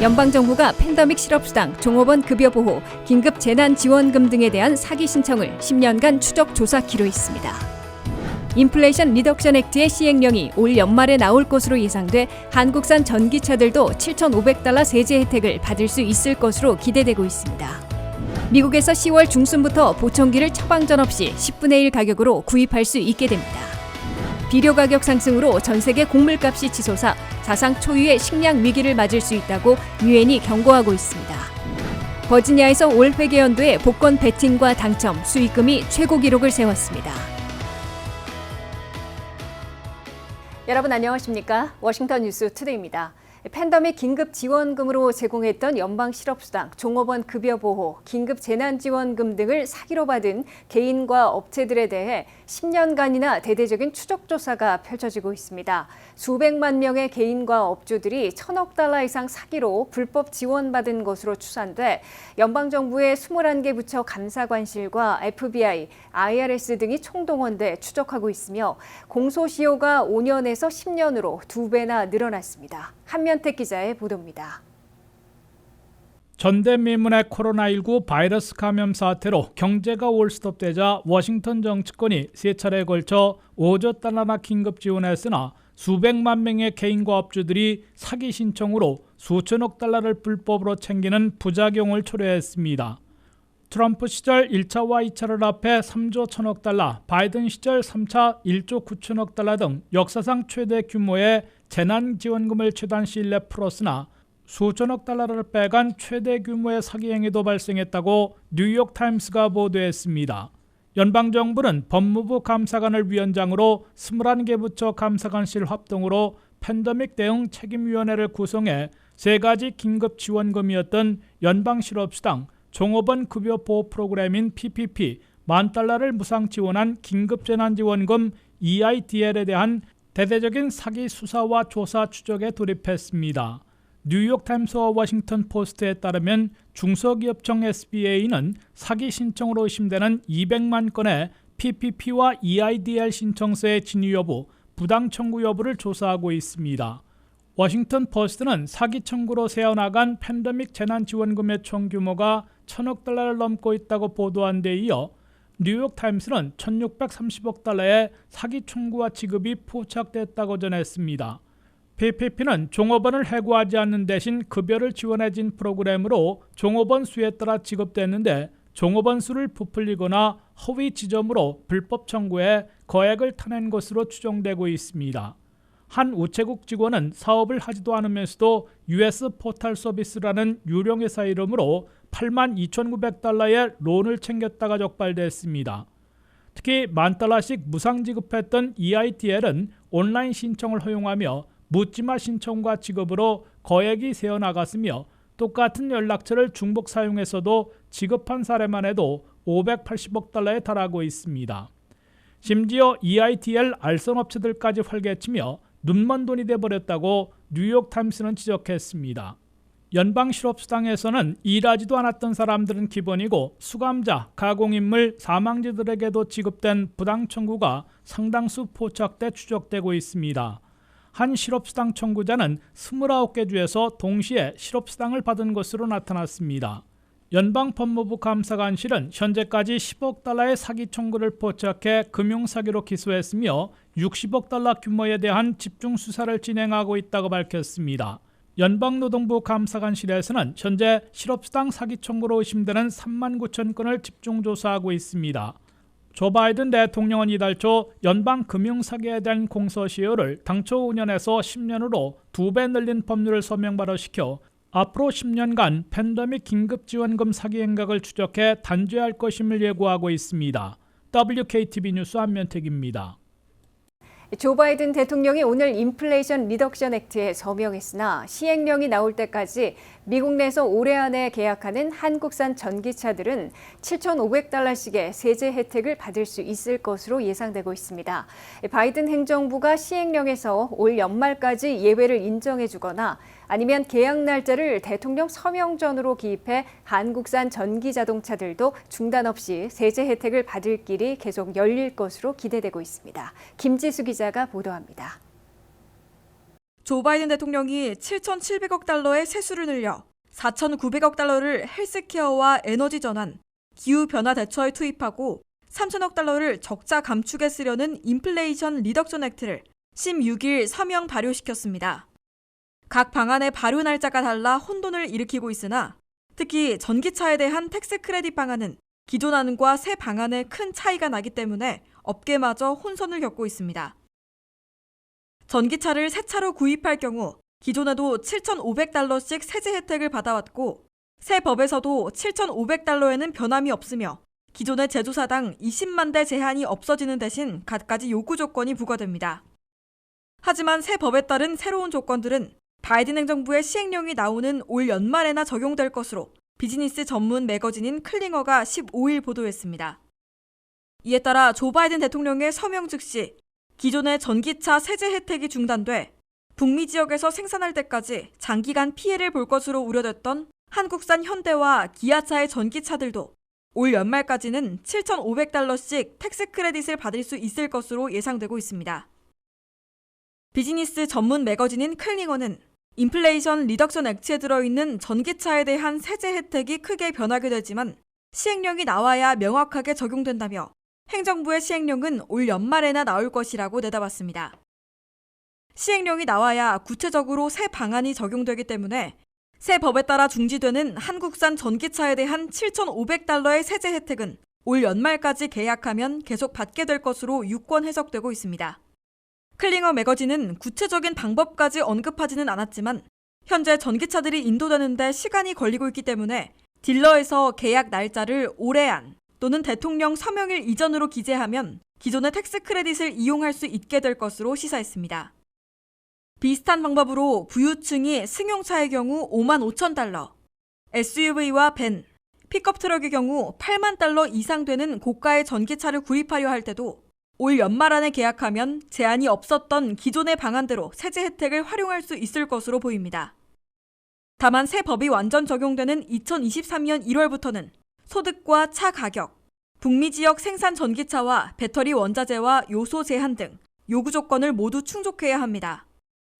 연방정부가 팬데믹 실업수당, 종업원 급여보호, 긴급 재난지원금 등에 대한 사기 신청을 10년간 추적 조사키로 했습니다. 인플레이션 리덕션 액트의 시행령이 올 연말에 나올 것으로 예상돼 한국산 전기차들도 $7,500 세제 혜택을 받을 수 있을 것으로 기대되고 있습니다. 미국에서 10월 중순부터 보청기를 처방전 없이 10분의 1 가격으로 구입할 수 있게 됩니다. 비료 가격 상승으로 전 세계 곡물값이 치솟아 사상 초유의 식량 위기를 맞을 수 있다고 유엔이 경고하고 있습니다. 버지니아에서 올 회계연도에 복권 베팅과 당첨, 수익금이 최고 기록을 세웠습니다. 여러분 안녕하십니까? 워싱턴 뉴스 투데이입니다. 팬데믹 긴급 지원금으로 제공했던 연방 실업수당, 종업원 급여보호, 긴급 재난지원금 등을 사기로 받은 개인과 업체들에 대해 10년간이나 대대적인 추적조사가 펼쳐지고 있습니다. 수백만 명의 개인과 업주들이 $1,000억 이상 사기로 불법 지원받은 것으로 추산돼 연방정부의 21개 부처 감사관실과 FBI, IRS 등이 총동원돼 추적하고 있으며 공소시효가 5년에서 10년으로 2배나 늘어났습니다. 한면택 기자의 보도입니다. 전대미문의 코로나19 바이러스 감염 사태로 경제가 올스톱되자 워싱턴 정치권이 세 차례에 걸쳐 $5조 긴급 지원했으나 수백만 명의 개인과 업주들이 사기 신청으로 수천억 달러를 불법으로 챙기는 부작용을 초래했습니다. 트럼프 시절 1차와 2차를 합해 $3조 1천억 달러, 바이든 시절 3차 $1조 9천억 달러 등 역사상 최대 규모의 재난지원금을 최단 시일 내 풀었으나 수천억 달러를 빼간 최대 규모의 사기 행위도 발생했다고 뉴욕타임스가 보도했습니다. 연방정부는 법무부 감사관을 위원장으로 21개 부처 감사관실 합동으로 팬데믹 대응 책임위원회를 구성해 세 가지 긴급 지원금이었던 연방실업수당, 종업원 급여 보호 프로그램인 PPP, $10,000를 무상 지원한 긴급재난지원금 EIDL에 대한 대대적인 사기 수사와 조사 추적에 돌입했습니다. 뉴욕타임스와 워싱턴 포스트에 따르면 중소기업청 SBA는 사기 신청으로 의심되는 200만 건의 PPP와 EIDL 신청서의 진위 여부, 부당 청구 여부를 조사하고 있습니다. 워싱턴 포스트는 사기 청구로 세어나간 팬데믹 재난지원금의 총 규모가 $1,000억 넘고 있다고 보도한 데 이어 뉴욕타임스는 $1,630억 달러의 사기 청구와 지급이 포착됐다고 전했습니다. PPP는 종업원을 해고하지 않는 대신 급여를 지원해준 프로그램으로 종업원 수에 따라 지급됐는데 종업원 수를 부풀리거나 허위 지점으로 불법 청구해 거액을 타낸 것으로 추정되고 있습니다. 한 우체국 직원은 사업을 하지도 않으면서도 US 포털 서비스라는 유령회사 이름으로 $82,900의 론을 챙겼다가 적발됐습니다. 특히 $10,000씩 무상 지급했던 EIDL은 온라인 신청을 허용하며 묻지마 신청과 지급으로 거액이 새어나갔으며 똑같은 연락처를 중복 사용해서도 지급한 사례만 해도 $580억 달러에 달하고 있습니다. 심지어 EIDL 알선 업체들까지 활개치며 눈먼 돈이 돼버렸다고 뉴욕타임스는 지적했습니다. 연방실업수당에서는 일하지도 않았던 사람들은 기본이고 수감자, 가공인물, 사망자들에게도 지급된 부당 청구가 상당수 포착돼 추적되고 있습니다. 한 실업수당 청구자는 29개 주에서 동시에 실업수당을 받은 것으로 나타났습니다. 연방법무부 감사관실은 현재까지 $10억 달러의 사기 청구를 포착해 금융사기로 기소했으며 $60억 달러 규모에 대한 집중 수사를 진행하고 있다고 밝혔습니다. 연방노동부 감사관실에서는 현재 실업수당 사기 청구로 의심되는 39,000건을 집중 조사하고 있습니다. 조 바이든 대통령은 이달 초 연방 금융사기에 대한 공소시효를 당초 5년에서 10년으로 2배 늘린 법률을 서명 발의시켜 앞으로 10년간 팬데믹 긴급지원금 사기 행각을 추적해 단죄할 것임을 예고하고 있습니다. WKTV 뉴스 한면택입니다. 조 바이든 대통령이 오늘 인플레이션 리덕션 액트에 서명했으나 시행령이 나올 때까지 미국 내에서 올해 안에 계약하는 한국산 전기차들은 $7,500씩의 세제 혜택을 받을 수 있을 것으로 예상되고 있습니다. 바이든 행정부가 시행령에서 올 연말까지 예외를 인정해주거나 아니면 계약 날짜를 대통령 서명 전으로 기입해 한국산 전기 자동차들도 중단 없이 세제 혜택을 받을 길이 계속 열릴 것으로 기대되고 있습니다. 김지수 기자가 보도합니다. 조 바이든 대통령이 7,700억 달러의 세수를 늘려 4,900억 달러를 헬스케어와 에너지 전환, 기후변화 대처에 투입하고 3,000억 달러를 적자 감축에 쓰려는 인플레이션 리덕션 액트를 16일 서명 발효시켰습니다. 각 방안의 발효 날짜가 달라 혼돈을 일으키고 있으나 특히 전기차에 대한 텍스 크레딧 방안은 기존 안과 새 방안에 큰 차이가 나기 때문에 업계마저 혼선을 겪고 있습니다. 전기차를 새 차로 구입할 경우 기존에도 7,500달러씩 세제 혜택을 받아왔고 새 법에서도 7,500달러에는 변함이 없으며 기존의 제조사당 20만 대 제한이 없어지는 대신 갖가지 요구 조건이 부과됩니다. 하지만 새 법에 따른 새로운 조건들은 바이든 행정부의 시행령이 나오는 올 연말에나 적용될 것으로 비즈니스 전문 매거진인 클링어가 15일 보도했습니다. 이에 따라 조 바이든 대통령의 서명 즉시 기존의 전기차 세제 혜택이 중단돼 북미 지역에서 생산할 때까지 장기간 피해를 볼 것으로 우려됐던 한국산 현대와 기아차의 전기차들도 올 연말까지는 7,500달러씩 텍스 크레딧을 받을 수 있을 것으로 예상되고 있습니다. 비즈니스 전문 매거진인 클링어는 인플레이션 리덕션 액트에 들어있는 전기차에 대한 세제 혜택이 크게 변하게 되지만 시행령이 나와야 명확하게 적용된다며 행정부의 시행령은 올 연말에나 나올 것이라고 내다봤습니다. 시행령이 나와야 구체적으로 새 방안이 적용되기 때문에 새 법에 따라 중지되는 한국산 전기차에 대한 7,500달러의 세제 혜택은 올 연말까지 계약하면 계속 받게 될 것으로 유권 해석되고 있습니다. 클링어 매거진은 구체적인 방법까지 언급하지는 않았지만 현재 전기차들이 인도되는 데 시간이 걸리고 있기 때문에 딜러에서 계약 날짜를 올해 안 또는 대통령 서명일 이전으로 기재하면 기존의 텍스 크레딧을 이용할 수 있게 될 것으로 시사했습니다. 비슷한 방법으로 부유층이 승용차의 경우 5만 5천 달러, SUV와 밴, 픽업 트럭의 경우 8만 달러 이상 되는 고가의 전기차를 구입하려 할 때도 올 연말 안에 계약하면 제한이 없었던 기존의 방안대로 세제 혜택을 활용할 수 있을 것으로 보입니다. 다만 새 법이 완전 적용되는 2023년 1월부터는 소득과 차 가격, 북미 지역 생산 전기차와 배터리 원자재와 요소 제한 등 요구 조건을 모두 충족해야 합니다.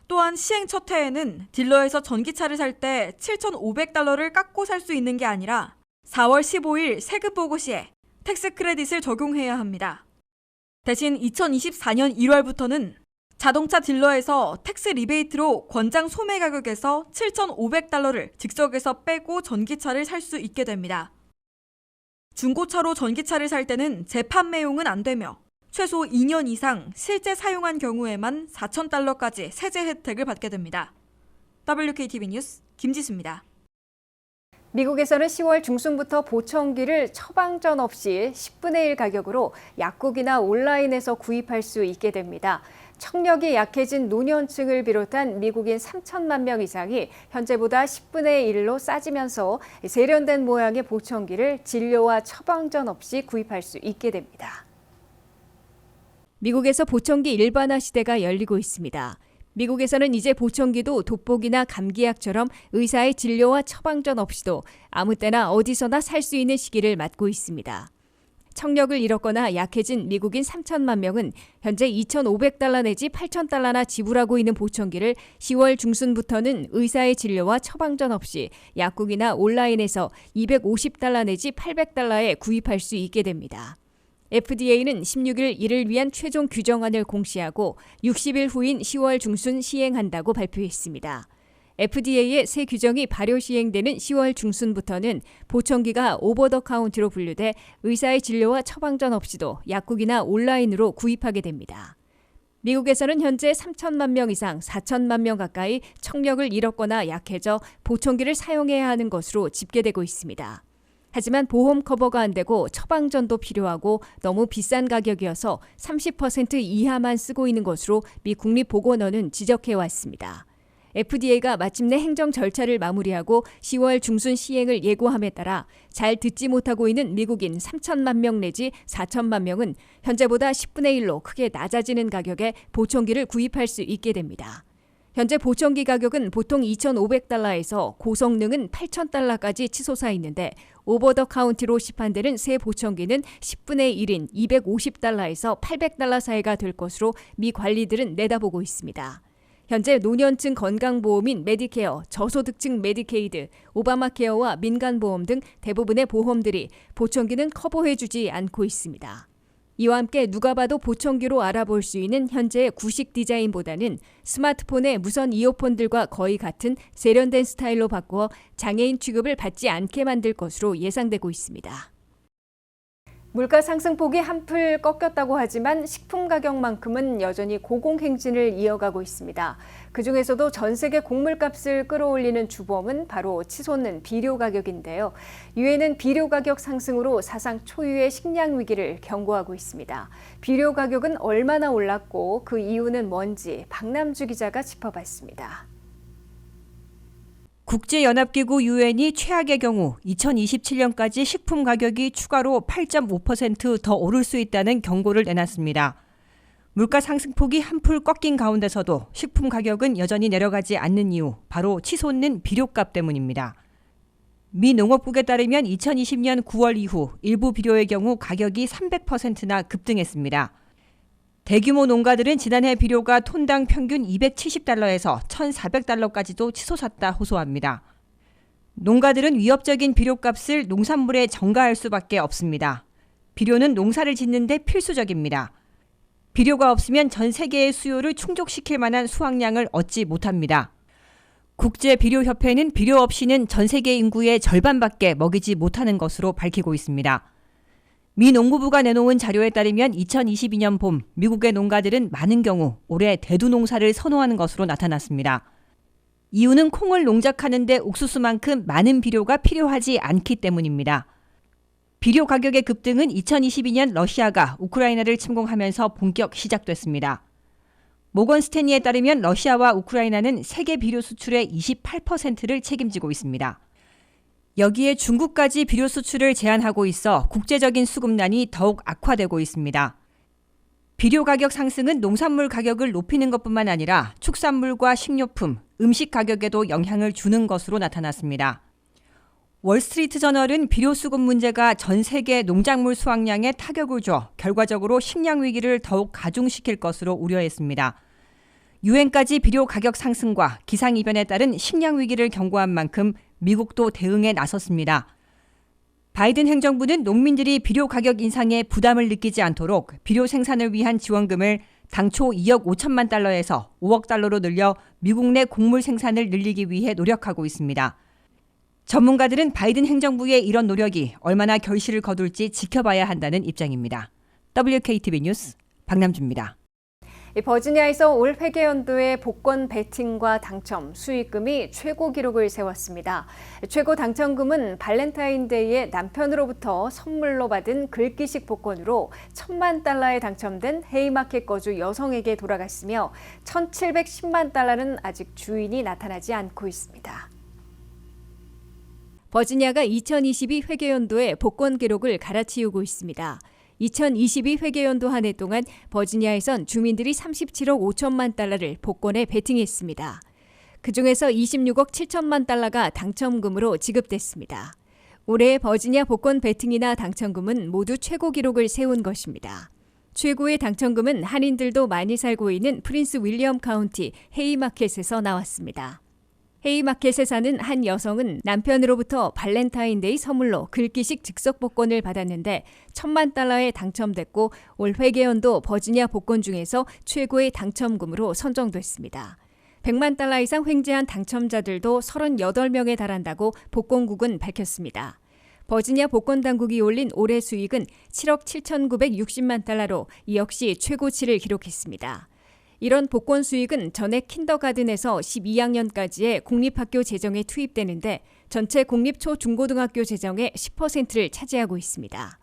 또한 시행 첫 해에는 딜러에서 전기차를 살 때 7,500달러를 깎고 살 수 있는 게 아니라 4월 15일 세금 보고 시에 텍스 크레딧을 적용해야 합니다. 대신 2024년 1월부터는 자동차 딜러에서 텍스 리베이트로 권장 소매 가격에서 7,500달러를 즉석에서 빼고 전기차를 살 수 있게 됩니다. 중고차로 전기차를 살 때는 재판매용은 안 되며 최소 2년 이상 실제 사용한 경우에만 4,000달러까지 세제 혜택을 받게 됩니다. WKTV 뉴스 김지수입니다. 미국에서는 10월 중순부터 보청기를 처방전 없이 10분의 1 가격으로 약국이나 온라인에서 구입할 수 있게 됩니다. 청력이 약해진 노년층을 비롯한 미국인 3천만 명 이상이 현재보다 10분의 1로 싸지면서 세련된 모양의 보청기를 진료와 처방전 없이 구입할 수 있게 됩니다. 미국에서 보청기 일반화 시대가 열리고 있습니다. 미국에서는 이제 보청기도 돋보기나 감기약처럼 의사의 진료와 처방전 없이도 아무 때나 어디서나 살 수 있는 시기를 맞고 있습니다. 청력을 잃었거나 약해진 미국인 3천만 명은 현재 2,500달러 내지 8,000달러나 지불하고 있는 보청기를 10월 중순부터는 의사의 진료와 처방전 없이 약국이나 온라인에서 250달러 내지 800달러에 구입할 수 있게 됩니다. FDA는 16일 이를 위한 최종 규정안을 공시하고 60일 후인 10월 중순 시행한다고 발표했습니다. FDA의 새 규정이 발효 시행되는 10월 중순부터는 보청기가 오버 더 카운트로 분류돼 의사의 진료와 처방전 없이도 약국이나 온라인으로 구입하게 됩니다. 미국에서는 현재 3천만 명 이상 4천만 명 가까이 청력을 잃었거나 약해져 보청기를 사용해야 하는 것으로 집계되고 있습니다. 하지만 보험 커버가 안 되고 처방전도 필요하고 너무 비싼 가격이어서 30% 이하만 쓰고 있는 것으로 미 국립보건원은 지적해왔습니다. FDA가 마침내 행정 절차를 마무리하고 10월 중순 시행을 예고함에 따라 잘 듣지 못하고 있는 미국인 3천만 명 내지 4천만 명은 현재보다 10분의 1로 크게 낮아지는 가격에 보청기를 구입할 수 있게 됩니다. 현재 보청기 가격은 보통 2,500달러에서 고성능은 8,000달러까지 치솟아 있는데 오버 더 카운트로 시판되는 새 보청기는 10분의 1인 250달러에서 800달러 사이가 될 것으로 미 관리들은 내다보고 있습니다. 현재 노년층 건강보험인 메디케어, 저소득층 메디케이드, 오바마케어와 민간보험 등 대부분의 보험들이 보청기는 커버해주지 않고 있습니다. 이와 함께 누가 봐도 보청기로 알아볼 수 있는 현재의 구식 디자인보다는 스마트폰의 무선 이어폰들과 거의 같은 세련된 스타일로 바꾸어 장애인 취급을 받지 않게 만들 것으로 예상되고 있습니다. 물가 상승폭이 한풀 꺾였다고 하지만 식품 가격만큼은 여전히 고공행진을 이어가고 있습니다. 그중에서도 전 세계 곡물값을 끌어올리는 주범은 바로 치솟는 비료 가격인데요. 유엔은 비료 가격 상승으로 사상 초유의 식량 위기를 경고하고 있습니다. 비료 가격은 얼마나 올랐고 그 이유는 뭔지 박남주 기자가 짚어봤습니다. 국제연합기구 유엔이 최악의 경우 2027년까지 식품 가격이 추가로 8.5% 더 오를 수 있다는 경고를 내놨습니다. 물가 상승폭이 한풀 꺾인 가운데서도 식품 가격은 여전히 내려가지 않는 이유, 바로 치솟는 비료값 때문입니다. 미 농업국에 따르면 2020년 9월 이후 일부 비료의 경우 가격이 300%나 급등했습니다. 대규모 농가들은 지난해 비료가 톤당 평균 270달러에서 1,400달러까지도 치솟았다 호소합니다. 농가들은 위협적인 비료값을 농산물에 전가할 수밖에 없습니다. 비료는 농사를 짓는데 필수적입니다. 비료가 없으면 전 세계의 수요를 충족시킬 만한 수확량을 얻지 못합니다. 국제비료협회는 비료 없이는 전 세계 인구의 절반밖에 먹이지 못하는 것으로 밝히고 있습니다. 미 농구부가 내놓은 자료에 따르면 2022년 봄 미국의 농가들은 많은 경우 올해 대두 농사를 선호하는 것으로 나타났습니다. 이유는 콩을 농작하는 데 옥수수만큼 많은 비료가 필요하지 않기 때문입니다. 비료 가격의 급등은 2022년 러시아가 우크라이나를 침공하면서 본격 시작됐습니다. 모건 스탠리에 따르면 러시아와 우크라이나는 세계 비료 수출의 28%를 책임지고 있습니다. 여기에 중국까지 비료 수출을 제한하고 있어 국제적인 수급난이 더욱 악화되고 있습니다. 비료 가격 상승은 농산물 가격을 높이는 것뿐만 아니라 축산물과 식료품, 음식 가격에도 영향을 주는 것으로 나타났습니다. 월스트리트 저널은 비료 수급 문제가 전 세계 농작물 수확량에 타격을 줘 결과적으로 식량 위기를 더욱 가중시킬 것으로 우려했습니다. 유엔까지 비료 가격 상승과 기상이변에 따른 식량 위기를 경고한 만큼 미국도 대응에 나섰습니다. 바이든 행정부는 농민들이 비료 가격 인상에 부담을 느끼지 않도록 비료 생산을 위한 지원금을 당초 2억 5천만 달러에서 5억 달러로 늘려 미국 내 곡물 생산을 늘리기 위해 노력하고 있습니다. 전문가들은 바이든 행정부의 이런 노력이 얼마나 결실을 거둘지 지켜봐야 한다는 입장입니다. WKTV 뉴스 박남주입니다. 버지니아에서 올 회계연도의 복권 베팅과 당첨, 수익금이 최고 기록을 세웠습니다. 최고 당첨금은 발렌타인데이에 남편으로부터 선물로 받은 글귀식 복권으로 1,000만 달러에 당첨된 헤이마켓 거주 여성에게 돌아갔으며 1,710만 달러는 아직 주인이 나타나지 않고 있습니다. 버지니아가 2022 회계연도의 복권 기록을 갈아치우고 있습니다. 2022 회계연도 한 해 동안 버지니아에선 주민들이 37억 5천만 달러를 복권에 베팅했습니다. 그중에서 26억 7천만 달러가 당첨금으로 지급됐습니다. 올해 버지니아 복권 베팅이나 당첨금은 모두 최고 기록을 세운 것입니다. 최고의 당첨금은 한인들도 많이 살고 있는 프린스 윌리엄 카운티 헤이마켓에서 나왔습니다. 헤이마켓에 사는 한 여성은 남편으로부터 발렌타인데이 선물로 글귀식 즉석 복권을 받았는데 1,000만 달러에 당첨됐고 올 회계연도 버지니아 복권 중에서 최고의 당첨금으로 선정됐습니다. 100만 달러 이상 횡재한 당첨자들도 38명에 달한다고 복권국은 밝혔습니다. 버지니아 복권 당국이 올린 올해 수익은 7억 7,960만 달러로 이 역시 최고치를 기록했습니다. 이런 복권 수익은 전액 킨더가든에서 12학년까지의 공립학교 재정에 투입되는데 전체 공립초중고등학교 재정의 10%를 차지하고 있습니다.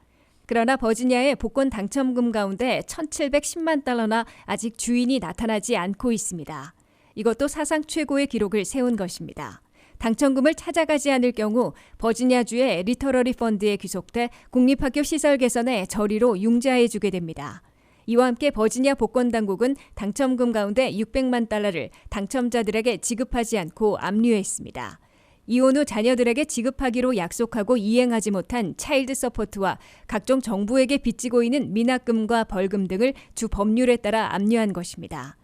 그러나 버지니아의 복권 당첨금 가운데 1,710만 달러나 아직 주인이 나타나지 않고 있습니다. 이것도 사상 최고의 기록을 세운 것입니다. 당첨금을 찾아가지 않을 경우 버지니아주의 리터러리 펀드에 귀속돼 공립학교 시설 개선에 저리로 융자해주게 됩니다. 이와 함께 버지니아 복권 당국은 당첨금 가운데 600만 달러를 당첨자들에게 지급하지 않고 압류했습니다. 이혼 후 자녀들에게 지급하기로 약속하고 이행하지 못한 차일드 서포트와 각종 정부에게 빚지고 있는 미납금과 벌금 등을 주 법률에 따라 압류한 것입니다.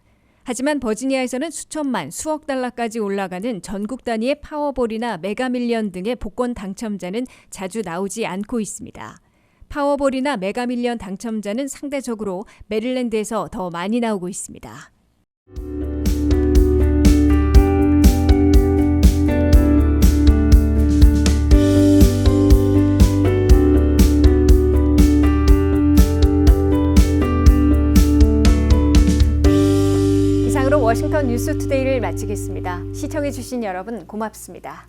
하지만 버지니아에서는 수천만, 수억 달러까지 올라가는 전국 단위의 파워볼이나 메가밀리언 등의 복권 당첨자는 자주 나오지 않고 있습니다. 파워볼이나 메가밀리언 당첨자는 상대적으로 메릴랜드에서 더 많이 나오고 있습니다. 이상으로 워싱턴 뉴스투데이를 마치겠습니다. 시청해주신 여러분 고맙습니다.